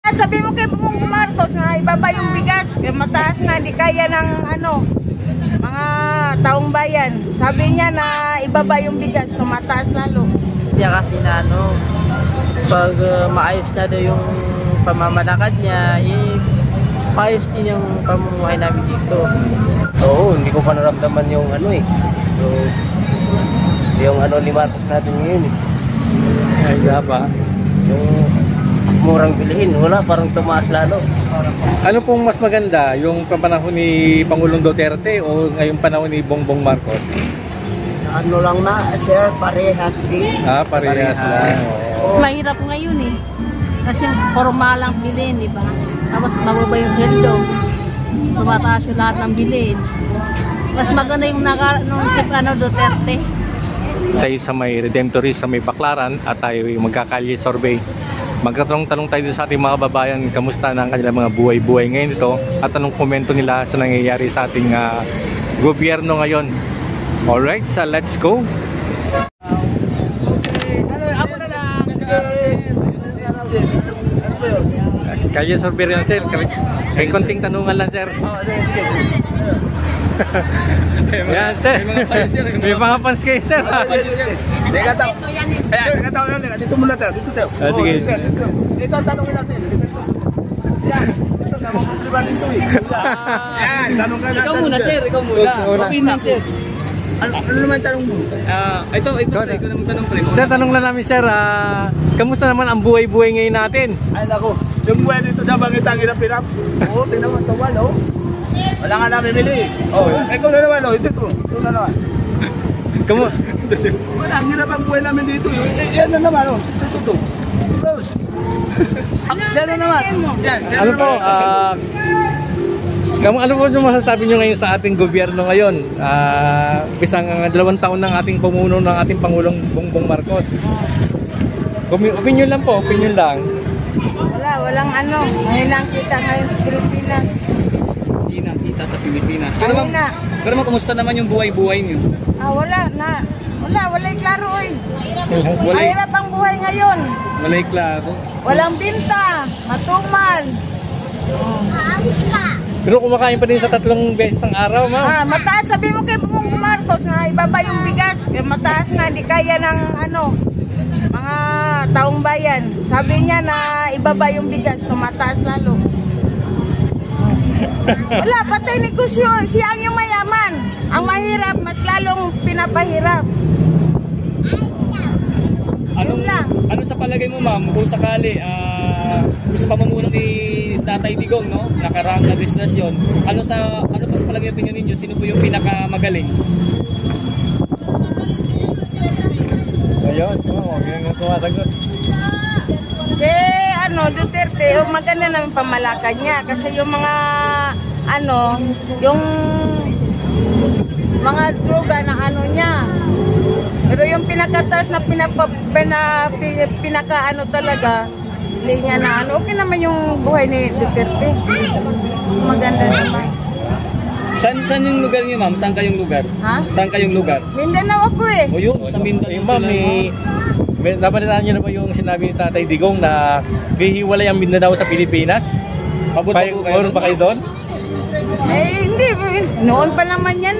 Sabi mo kay Bongbong Marcos na ibaba yung bigas, kaya mataas na, hindi kaya ng mga taong bayan. Sabi niya na ibaba yung bigas, tumataas lalo. Diya kasi na pag maayos na daw yung pamamalakad niya, maayos din yung pamumuhay namin dito. Oo, hindi ko pa naramdaman yung so, yung ni Marcos natin ngayon Ay, ba? Yung murang bilihin, wala, parang tumaas lalo. Ano pong mas maganda, yung panahon ni Pangulong Duterte o ngayong panahon ni Bongbong Marcos? Ano lang na, sir, parehas din. Parehas lang. Mahirap ngayon kasi formal lang bilhin, di ba? Tapos mababa yung sweldo, tumataas yung lahat ng bilhin. Mas maganda yung Duterte. Tayo sa may Redemptorist, sa may Baclaran, at tayo magkakalye survey. Magtatanong-tanong tayo sa ating mga babayan, kamusta na ang kanilang mga buhay-buhay ngayon ito, at anong komento nila sa nangyayari sa ating gobyerno ngayon. Alright, so let's go! Kalye survey yan, sir. May konting tanungan lang, sir. Yan, sir. May mga fans kayo, sir. Sige, tayo yan. Dito muna tayo. Dito tayo. Sige. Ito ang tanongin natin. Yan. Ito, namamagliban dito Yan, tanong ka na. Ikaw muna, sir. Ikaw muna. Opinion, sir. Ano naman tanong mo? Ito naman tanong pre. Sir, tanong lang namin, sir. Kamusta naman ang buhay-buhay ngayon natin? Ay, nako. Yung buhay dito na bang itangin ang pinap? Oo, tingnan mo, tawal, wala nga namin bili. Ikaw na naman, ito na naman. Wala, ang hirap ang buhay namin dito. Yan na naman, ito. Siya na naman. Ano po, ano po yung masasabi nyo ngayon sa ating gobyerno ngayon? Isang 2 taon ng ating pumuno ng ating Pangulong Bongbong Marcos. Opinion lang po, opinion lang. Walang ngayon lang kita ngayon sa Pilipinas. Hindi na kita sa Pilipinas. Pero kumusta naman yung buhay-buhay niyo? Wala'y klaro Mahirap ang buhay ngayon. Wala'y klaro. Walang binta, matumal. Pero kumakain pa din sa 3 beses ang araw, ma'am. Mataas, sabi mo kay Bongbong Marcos na ibaba yung bigas, kaya mataas na, hindi kaya ng mga taong bayan. Sabi niya na ibaba yung bigas, tumataas lalo. Wala, patay negosyo. Siya ang yung mayaman. Ang mahirap, mas lalong pinapahirap. Ano sa palagay mo, ma'am, kung sakali sa pamumuno ni Tatay Digong, nakaraang administrasyon, ano pa sa palagay opinion ninyo, sino po yung pinakamagaling? Ayun, huwag yung tumasagot. Duterte, maganda naman pamalakad niya kasi yung mga yung mga droga na niya. Pero yung pinakataas na pinaka talaga, linya na okay naman yung buhay ni Duterte. Maganda naman. Saan yung lugar niyo, ma'am? Saan kayong lugar? Saan kayong lugar? Mindanao ako O yun, sa Mindanao. Ma'am, napalitan niyo na ba yung sinabi ni Tatay Digong na hihiwalay ang Mindanao sa Pilipinas? Pabor ba kayo doon? Hindi. Noon pa naman yan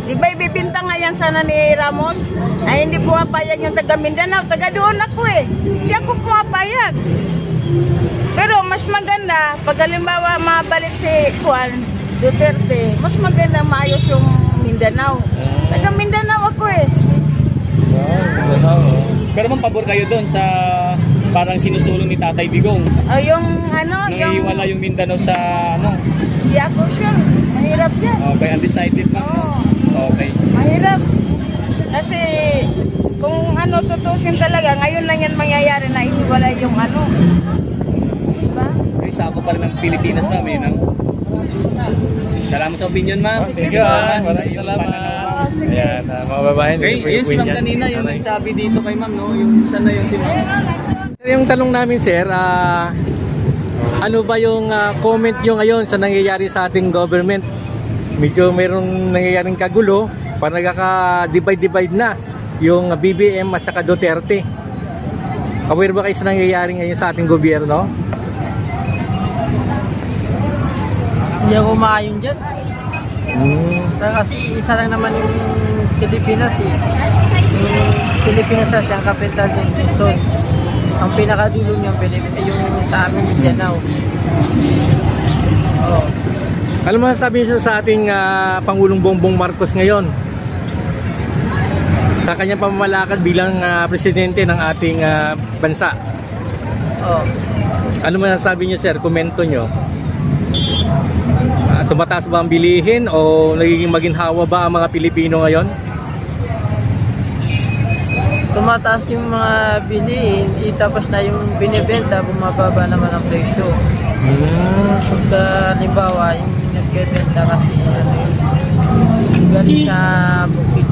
Di ba ibibinta nga yan sana ni Ramos? Hindi pumapayag yung taga Mindanao. Taga doon ako Hindi ako pumapayag. Pero mas maganda, pag halimbawa mabalik si Duterte, mas maganda maayos yung Mindanao. Taga Mindanao ako Pero ma'am, pabor kayo doon sa parang sinusulong ni Tatay Digong? Yung iwala yung Mindanao sa Hindi ako sure. Mahirap yan. Okay, undecided ma'am. Okay. Mahirap. Kasi kung tutusin talaga, ngayon lang yan mangyayari na ihiwala yung Diba? Okay, sako pa rin ng Pilipinas ma'am Salamat sa opinion, ma'am. Thank you, maraming salamat. Ayan, mga babayan. Okay, yun si ma'am kanina, yung nagsabi dito kay ma'am, yung sana yun si ma'am. Yung tanong namin, sir, ano ba yung comment nyo ngayon sa nangyayari sa ating government? Medyo mayroong nangyayaring kagulo, parang nagkaka-divide na yung BBM at saka Duterte. Aware ba kayo sa nangyayari ngayon sa ating gobyerno? Hindi ako maayon dyan. Kasi isa lang naman yung Pilipinas eh. Yung Pilipinas sa siyang kapital ng Luzon. Ang pinakadulo niyang Pilipinas yung sa amin Mindanao. Oh. Ano masasabi niyo sa ating Pangulong Bongbong Marcos ngayon? Sa kanyang pamamalakad bilang presidente ng ating bansa. Oh. Ano masasabi niyo, sir? Komento niyo. Tumataas ba ang bilihin o nagiging maginhawa ba ang mga Pilipino ngayon? Tumataas yung mga bilihin, tapos na yung binibenta, bumababa naman ang presyo. Pagka halimbawa, yung nagbebenta kasi galing sa bukid,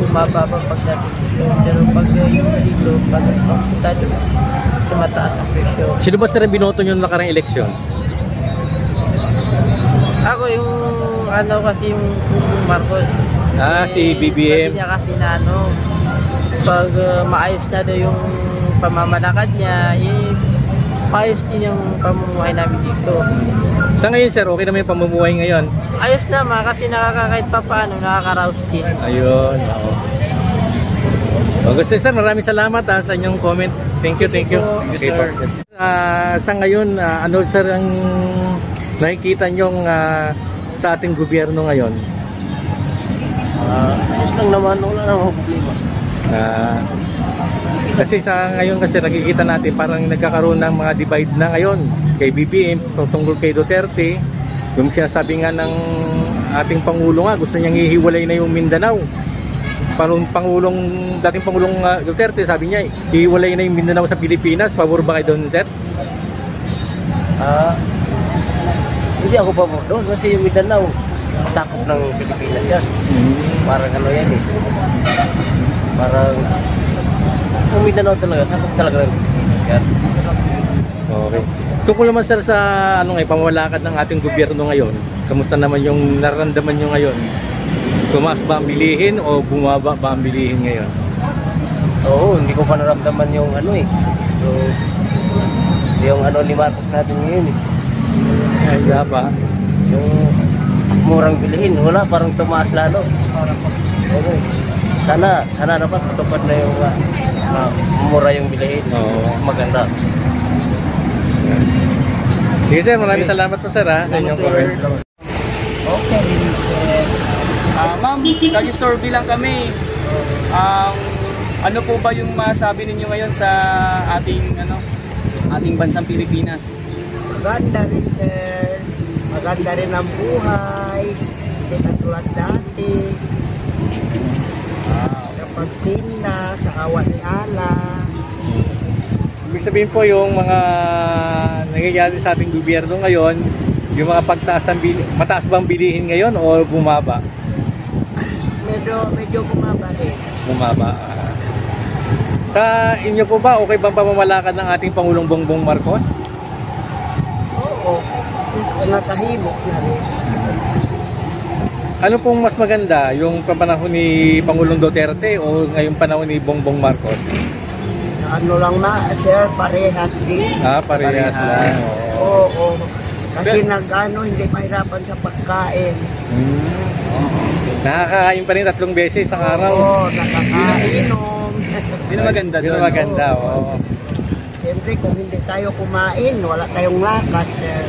bumababa pagdating dito. Pero pag yung dito, pag punta dito, tumataas ang presyo. Sino ba sir binoto niyo noong nakarang eleksyon? Ako yung kasi yung Marcos. Si BBM. Sabi niya kasi na pag maayos na daw yung pamamalakad niya, maayos din yung pamumuhay namin dito. Sa ngayon sir, okay naman yung pamumuhay ngayon? Ayos naman kasi nakakakait pa paano, nakaka-rouse din. Ayun. Gusto sir, maraming salamat sa inyong comment. Thank you. Thank you, sir. Sa ngayon, ano sir ang nakikita nyong sa ating gobyerno ngayon? Ayos lang naman, wala namang problema. Kasi sa ngayon kasi nakikita natin parang nagkakaroon ng mga divide na ngayon kay BBM tungkol kay Duterte. Yung sinasabi nga ng ating Pangulo nga, gusto niyang ihiwalay na yung Mindanao. Dating Pangulong Duterte sabi niya, ihiwalay na yung Mindanao sa Pilipinas. Pabor ba kay Don Duterte? Hindi ako pa doon kasi yung Mindanao sakop ng Pilipinas yan. Parang yan eh. Parang yung Mindanao talaga, sakop talaga ng Pilipinas yan. Okay. Tungkol naman sir sa pamamalakad ng ating gobyerno ngayon, kamusta naman yung nararamdaman nyo ngayon? Tumaas ba ang bilihin o bumaba ba ang bilihin ngayon? Oo, hindi ko pa naramdaman yung yung ni Marcos natin ngayon eh. Ay, ba? Yung murang bilihin, wala, parang tumaas lalo. Okay. Sana dapat matupad na yung mura yung bilihin. Maganda. Sige sir, maraming salamat po sir sa inyong comment. Okay, sir. Ma'am, nag-survey lang kami. Ano po ba yung masabi ninyo ngayon sa ating bansang Pilipinas? Maganda rin sir, maganda rin ang buhay, hindi katulad dati. Sa pagtinda, sa awa ni Allah. Ibig sabihin po yung mga nangyayari sa ating gobyerno ngayon, yung mga mataas bang bilihin ngayon o bumaba? Medyo bumaba rin. Bumaba. Sa inyo po ba, okay bang pamamalakad ng ating Pangulong Bongbong Marcos? Oo, nakahimok na rin. Ano pong mas maganda, yung panahon ni Pangulong Duterte o ngayong panahon ni Bongbong Marcos? Ano lang na, sir, parehas din. Parehas lang. Oo. Kasi hindi mahirapan sa pagkain. Nakakain pa rin 3 beses sa araw. Oo, nakakainom. Hindi na maganda doon. Hindi na maganda, oo. Siyempre, kung hindi tayo kumain, wala tayong lakas, sir.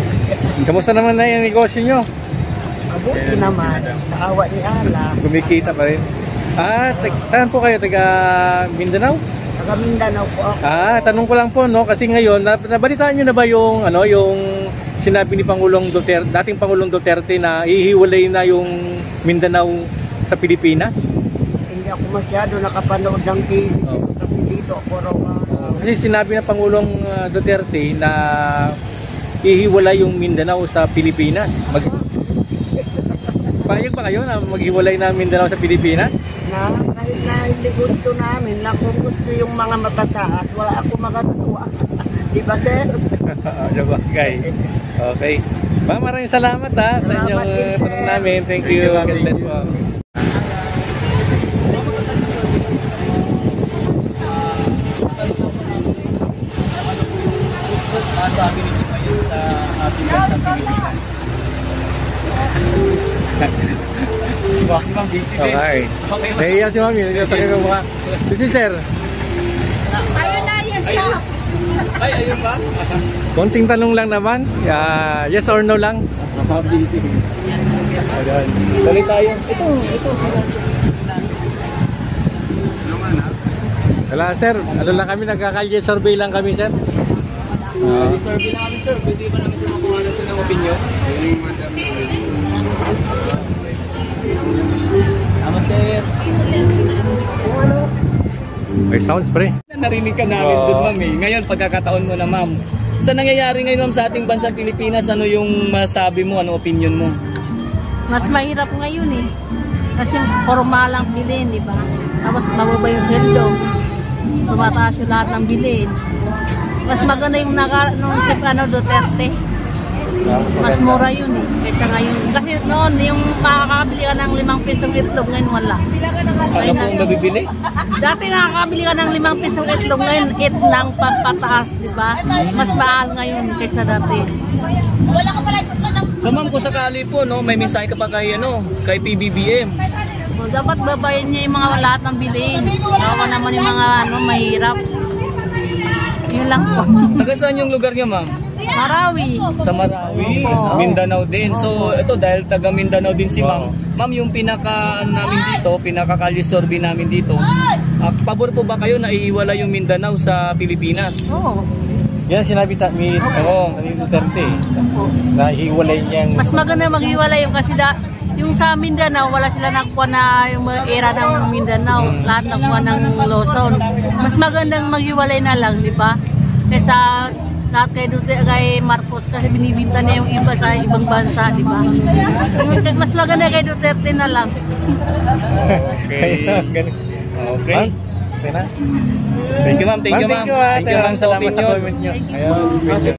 Kamusta naman na yung negosyo nyo? Mabuti naman, sa awa ni Allah. Kumikita pa rin. Saan po kayo? Taga Mindanao? Taga Mindanao po ako. Tanong ko lang po, no? Kasi ngayon, nabalitaan nyo na ba yung sinabi ni Pangulong Duterte, dating Pangulong Duterte na ihiwalay na yung Mindanao sa Pilipinas? Hindi ako masyado nakapanood ng TV kasi dito ako raw. Kasi sinabi na Pangulong Duterte na ihiwalay yung Mindanao sa Pilipinas. Payag ba kayo na maghiwalay na Mindanao sa Pilipinas? Kahit na hindi gusto namin, kung gusto yung mga matataas, wala ako makatuwa. Di ba, sir? Okay. Maraming salamat sa inyong tanong namin. Thank you. God bless po. masasabi ninyo ngayon sa ating bansang Pilipinas? Diba si Ma'am busy din? Okay. Okay, ma'am. Nahiya si Mami. Tagay ka mukha. Si sir. Ay, ayun ba? Konting tanong lang naman. Yes or no lang? Busy. Ayan. Dali tayo. Ito. Wala sir. Ano lang kami, nagkakalye survey lang kami sir. Survey na kami, sir. Pwede ba namin sir makuha na sir ng opinion? Tama, sir. May sounds pre. Narinig ka namin doon, ma'am eh. Ngayon, pagkakataon mo na, ma'am. Sa nangyayari ngayon, ma'am, sa ating bansang Pilipinas, ano yung masabi mo, ano opinion mo? Mas mahirap ngayon eh. Kasi formal lang bilhin, di ba? Tapos mababa yung sweldo. Tumataas yung lahat ng bilhin. Mas maganda yung nung si Duterte. Mas mura yun eh. Kaysa ngayon. Kasi noon, yung makakabili ka ng 5 pisong itlog, ngayon wala. Ano po ang mabibili? Dati nakakabili ka ng 5 pisong itlog, ngayon 8 lang pataas, di ba? Mas mahal ngayon kaysa dati. So, ma'am, kung sakali po, no, may mensahe ka pa kay PBBM. So, dapat babayan niya yung mga lahat ng bilhin. Kawawa naman yung mga mahirap. Yun lang po. Taga saan yung lugar niya, ma'am? Marawi. Sa Marawi, Opo. Mindanao din. So, ito dahil taga Mindanao din si ma'am. Ma'am, yung namin dito, pinaka-kalye survey namin dito. Pabor po ba kayo na ihiwala yung Mindanao sa Pilipinas? Oo. Yan sinabi ni Duterte. Nahiwalay niyang... Mas maganda maghiwalay yung kasi yung sa Mindanao, wala sila nakuha na yung era ng Mindanao. Lahat nakuha ng Luzon. Mas magandang maghiwalay na lang, di ba? Kaysa lahat kay Marcos kasi binibinta niya yung iba sa ibang bansa, di ba? Mas maganda kay Duterte na lang. Okay. Okay. Okay na. Thank you, ma'am. Thank you, ma'am. Thank you, ma'am, sa Salamat sa opinion. comment niyo. Thank you. Ayun.